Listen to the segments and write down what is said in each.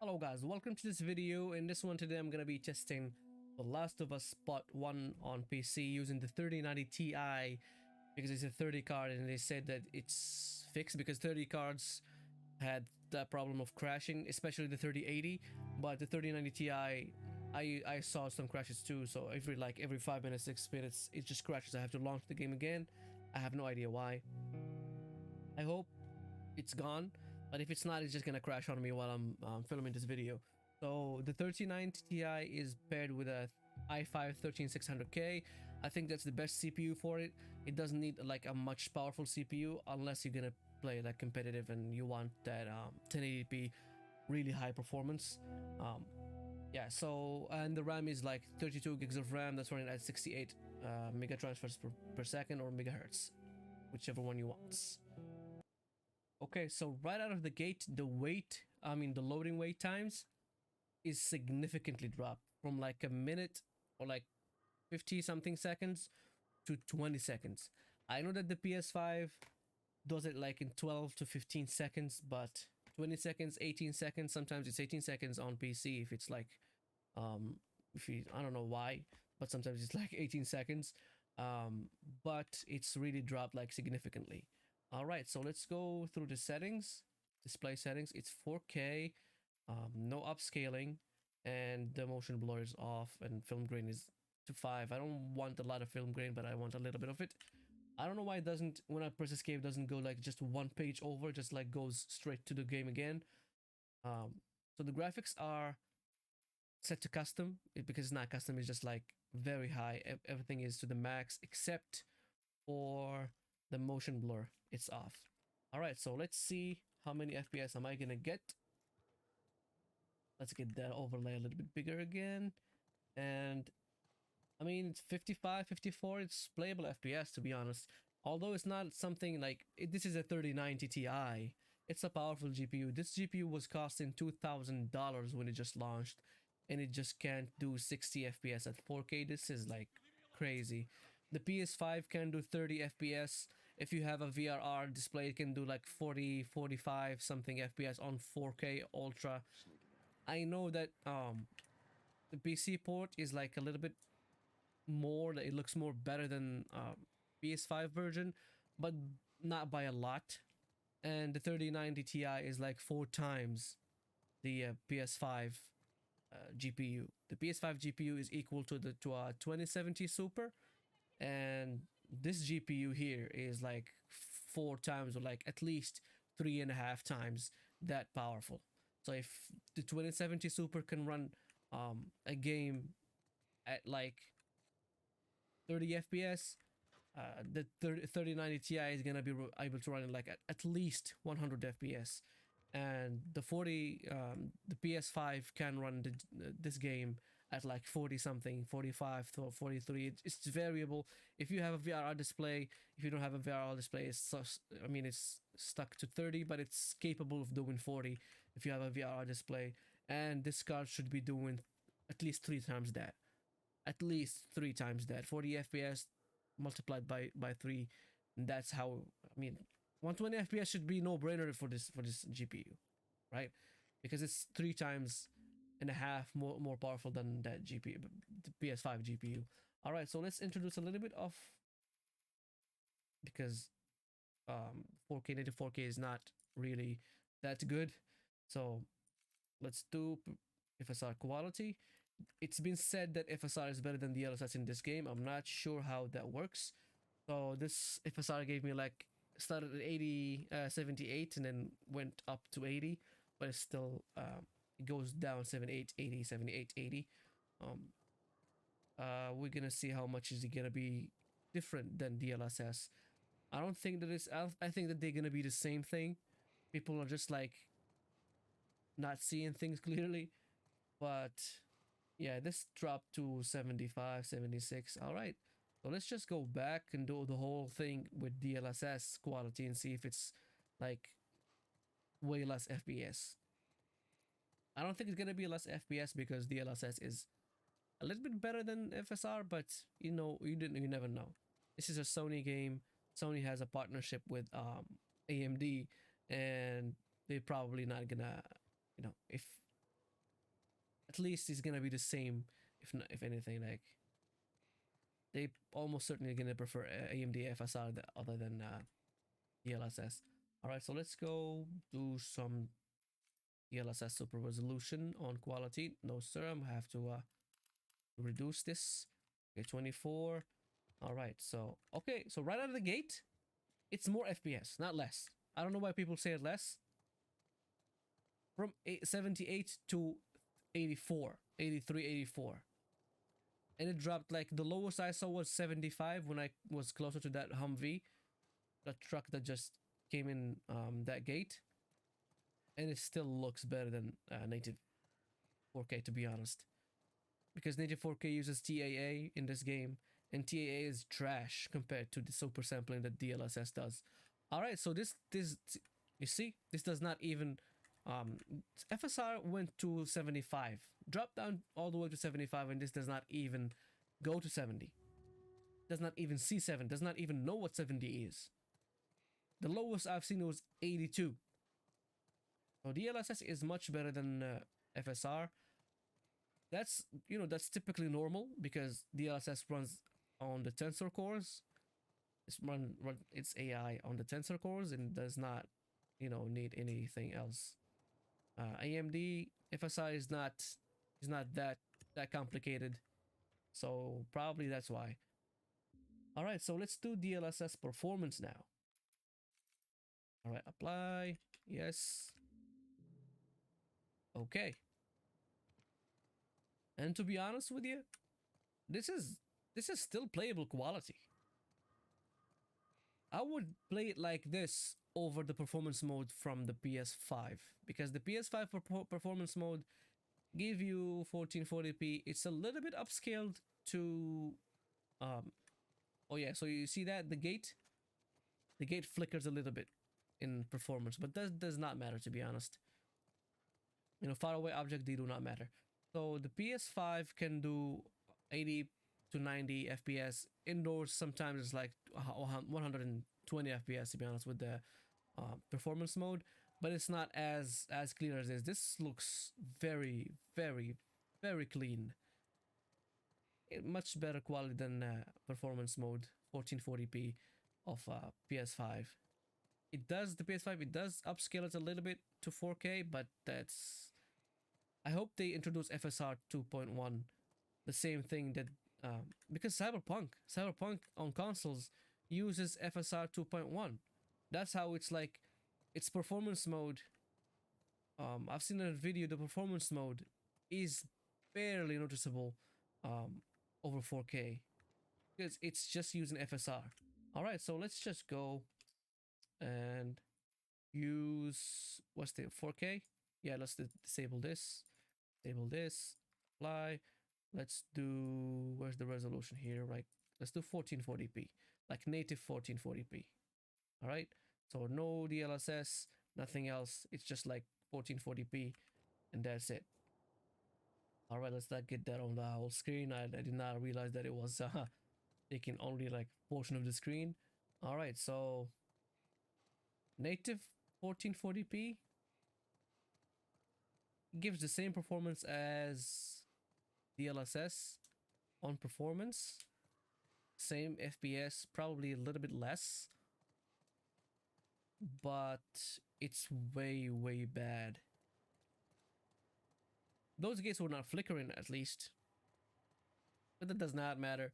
Hello guys, welcome to this video. In this one today I'm going to be testing The Last of Us Part 1 on PC using the 3090 Ti because it's a 30 card and they said that it's fixed because 30 cards had that problem of crashing, especially the 3080, but the 3090 Ti I saw some crashes too, so every 5 minutes, 6 minutes it just crashes. I have to launch the game again. I have no idea why. I hope it's gone, but if it's not, it's just gonna crash on me while I'm filming this video. So the 3090 Ti is paired with a i5 13600K. I think that's the best CPU for it. It doesn't need like a much powerful CPU unless you're gonna play like competitive and you want that 1080p really high performance. Yeah, so and the RAM is like 32 gigs of RAM. That's running at 68 mega transfers per second or megahertz, whichever one you want. Okay, so right out of the gate, the loading wait times is significantly dropped from like a minute or like 50 something seconds to 20 seconds. I know that the PS5 does it like in 12 to 15 seconds, but 20 seconds, 18 seconds, sometimes it's 18 seconds on PC if it's like, I don't know why, but sometimes it's like 18 seconds. But it's really dropped like significantly. All right, so let's go through the settings. Display settings, it's 4K, no upscaling, and the motion blur is off, and film grain is to 5. I don't want a lot of film grain, but I want a little bit of it. I don't know why it doesn't, when I press escape, doesn't go like just one page over, just like goes straight to the game again. So the graphics are set to custom, because it's not custom, it's just like very high. Everything is to the max except for the motion blur, it's off. All right, so let's see how many FPS am I gonna get. Let's get that overlay a little bit bigger again. And I mean, it's 55, 54, it's playable FPS to be honest. Although it's not something like, this is a 3090 Ti. It's a powerful GPU. This GPU was costing $2,000 when it just launched, and it just can't do 60 FPS at 4K. This is like crazy. The PS5 can do 30 FPS. If you have a VRR display, it can do like 40, 45 something FPS on 4K Ultra. I know that the PC port is like a little bit more, it looks more better than PS5 version, but not by a lot. And the 3090 Ti is like 4 times the PS5 GPU. The PS5 GPU is equal to a 2070 Super, and this GPU here is like 4 times, or like at least 3.5 times that powerful. So if the 2070 Super can run a game at like 30 FPS, the 3090 Ti is gonna be able to run it like at least 100 FPS. And the PS5 can run this game at like 40 something, 45 to 43. It's variable. If you have a VRR display, if you don't have a VRR display, it's stuck to 30, but it's capable of doing 40 if you have a VRR display. And this card should be doing at least 3 times that. At least 3 times that. 40 FPS multiplied by 3. And that's how, 120 FPS should be no-brainer for this GPU, right? Because it's 3 times and a half more powerful than that GPU, the PS5 GPU. All right, so let's introduce a little bit of, because 4K, native 4K is not really that good. So let's do FSR quality. It's been said that FSR is better than DLSS in this game. I'm not sure how that works. So this FSR gave me like, started at 80, 78 and then went up to 80, but it's still it goes down 78, 80, 78, 80. We're gonna see how much is it gonna be different than DLSS. I don't think that I think that they're gonna be the same thing. People are just like not seeing things clearly, but yeah, this dropped to 75, 76. All right. So let's just go back and do the whole thing with DLSS quality and see if it's like way less FPS. I don't think it's gonna be less FPS because DLSS is a little bit better than FSR, but you never know. This is a Sony game. Sony has a partnership with AMD, and they're probably not gonna, if at least it's gonna be the same. If anything, like they almost certainly gonna prefer AMD FSR other than DLSS. All right, so let's go do some DLSS super resolution on quality. No sir, I have to reduce this. Okay, 24. All right, so okay, so right out of the gate, it's more FPS, not less. I don't know why people say it less. From 78 to 84, 83, 84. And it dropped, like the lowest I saw was 75 when I was closer to that Humvee, the truck that just came in that gate. And it still looks better than native 4K, to be honest. Because native 4K uses TAA in this game, and TAA is trash compared to the super sampling that DLSS does. All right, so this you see, this does not even FSR went to 75, dropped down all the way to 75, and this does not even go to 70. Does not even see 7. Does not even know what 70 is. The lowest I've seen was 82. So DLSS is much better than FSR. That's, you know, that's typically normal because DLSS runs on the tensor cores. It's AI on the tensor cores and does not, you know, need anything else. AMD FSR is not that complicated, so probably that's why. All right, so let's do DLSS performance now. All right, apply. Yes. Okay. And to be honest with you, this is still playable quality. I would play it like this over the performance mode from the PS5, because the PS5 performance mode give you 1440p. It's a little bit upscaled to oh yeah, so you see that the gate flickers a little bit in performance, but that does not matter, to be honest. You know, faraway object, they do not matter. So the PS5 can do 80 to 90 FPS indoors. Sometimes it's like 120 FPS, to be honest, with the performance mode, but it's not as clear as this. This looks very, very, very clean. Much better quality than performance mode 1440p of PS5. It does, the PS5, it does upscale it a little bit to 4K, but that's, I hope they introduce FSR 2.1, the same thing that because Cyberpunk on consoles uses FSR 2.1. That's how it's like, its performance mode. I've seen a video, the performance mode is barely noticeable over 4K because it's just using FSR. All right, so let's just go and use, what's the 4K? Yeah, let's disable this, apply. Let's do, where's the resolution here, right? Let's do 1440p, like native 1440p. All right, so no DLSS, nothing else. It's just like 1440p, and that's it. All right, let's not get that on the whole screen. I did not realize that it was taking only like portion of the screen. All right, so native 1440p gives the same performance as DLSS on performance, same FPS, probably a little bit less, but it's way, way bad. Those gates were not flickering, at least, but that does not matter.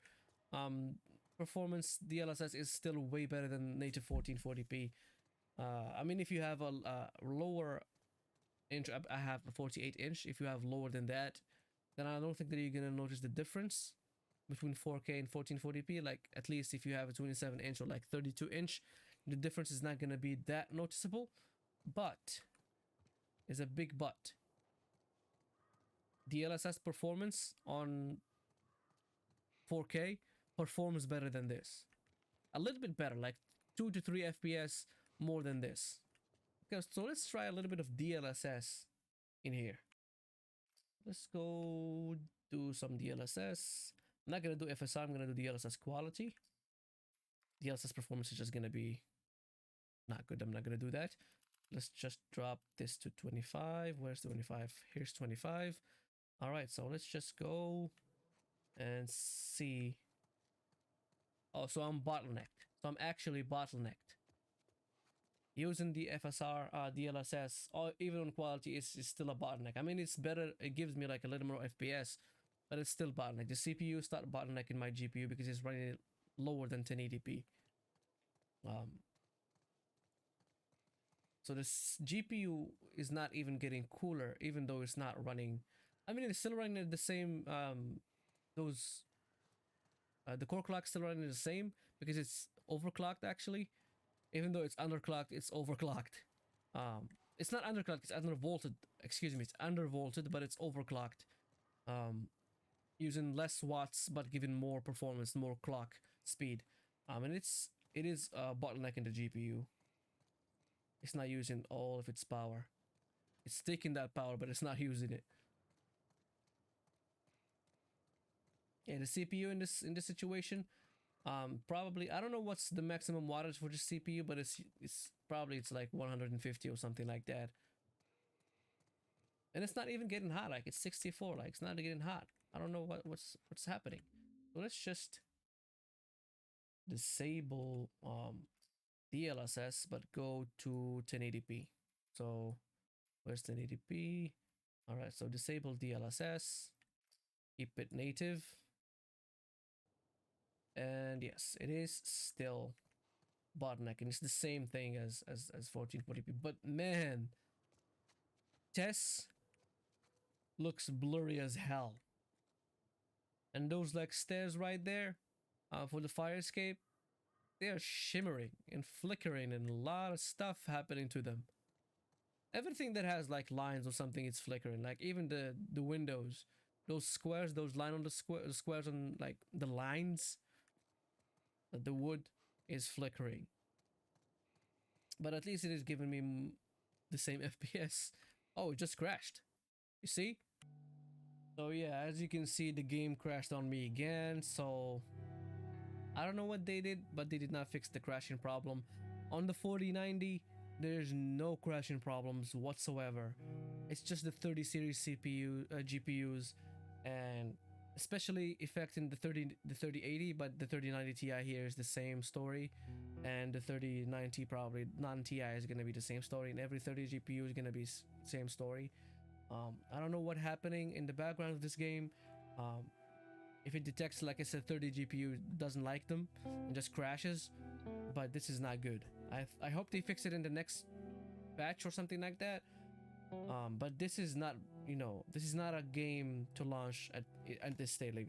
Performance DLSS is still way better than native 1440p. I mean, if you have a lower inch, I have a 48 inch. If you have lower than that, then I don't think that you're gonna notice the difference between 4K and 1440p. Like, at least if you have a 27 inch or like 32 inch, the difference is not gonna be that noticeable. But there's a big but. DLSS performance on 4K performs better than this. A little bit better, like 2 to 3 FPS more than this. Okay, so let's try a little bit of DLSS in here. Let's go do some DLSS. I'm not gonna do FSR, I'm gonna do DLSS quality. DLSS performance is just gonna be not good. I'm not gonna do that. Let's just drop this to 25. Where's 25? Here's 25. All right, so let's just go and see. Oh, so I'm bottlenecked. So I'm actually bottlenecked. Using the FSR, DLSS, or even on quality, is still a bottleneck. I mean, it's better. It gives me like a little more FPS, but it's still bottleneck. The CPU start bottlenecking my GPU because it's running it lower than 1080p. So this GPU is not even getting cooler, even though it's not running. I mean, it's still running at the same. Those the core clock still running the same because it's overclocked actually. Even though it's underclocked, it's overclocked. It's not underclocked, it's undervolted. Excuse me, it's undervolted, but it's overclocked. Using less watts, but giving more performance, more clock speed. And it is bottleneck in the GPU. It's not using all of its power. It's taking that power, but it's not using it. Yeah, the CPU in this situation, probably I don't know what's the maximum wattage for the CPU, but it's probably it's like 150 or something like that. And it's not even getting hot. Like it's 64. Like it's not getting hot. I don't know what's happening. So let's just disable DLSS, but go to 1080p. So where's 1080p? All right, so disable DLSS, keep it native. And yes, it is still bottlenecking. It's the same thing as 1440p. But man, Tess looks blurry as hell. And those like stairs right there for the fire escape, they are shimmering and flickering and a lot of stuff happening to them. Everything that has like lines or something is flickering. Like even the windows, those squares, those line on the squares on like the lines, the wood is flickering. But at least it is giving me the same FPS. Oh, it just crashed. You see? So yeah, as you can see, the game crashed on me again. So I don't know what they did, but they did not fix the crashing problem. On the 4090, there's no crashing problems whatsoever. It's just the 30 series GPUs, and especially affecting the 3080, but the 3090 Ti here is the same story, and the 3090 probably non-Ti is gonna be the same story, and every 30 GPU is gonna be same story. I don't know what's happening in the background of this game. If it detects, like I said, 30 GPU doesn't like them and just crashes, but this is not good. I hope they fix it in the next patch or something like that. But this is not, you know, this is not a game to launch at this state. Like,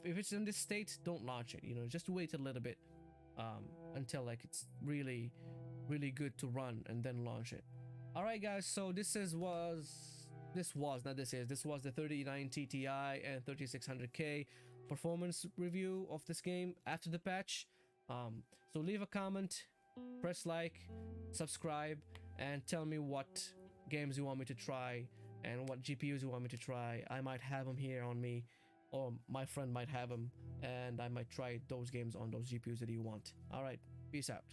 if it's in this state, don't launch it. You know, just wait a little bit until like it's really good to run and then launch it. All right, guys. So this was the 3090 Ti and 3600K performance review of this game after the patch. So leave a comment, press like, subscribe, and tell me what games you want me to try and what GPUs you want me to try. I might have them here on me, or my friend might have them, and I might try those games on those GPUs that you want. All right, peace out.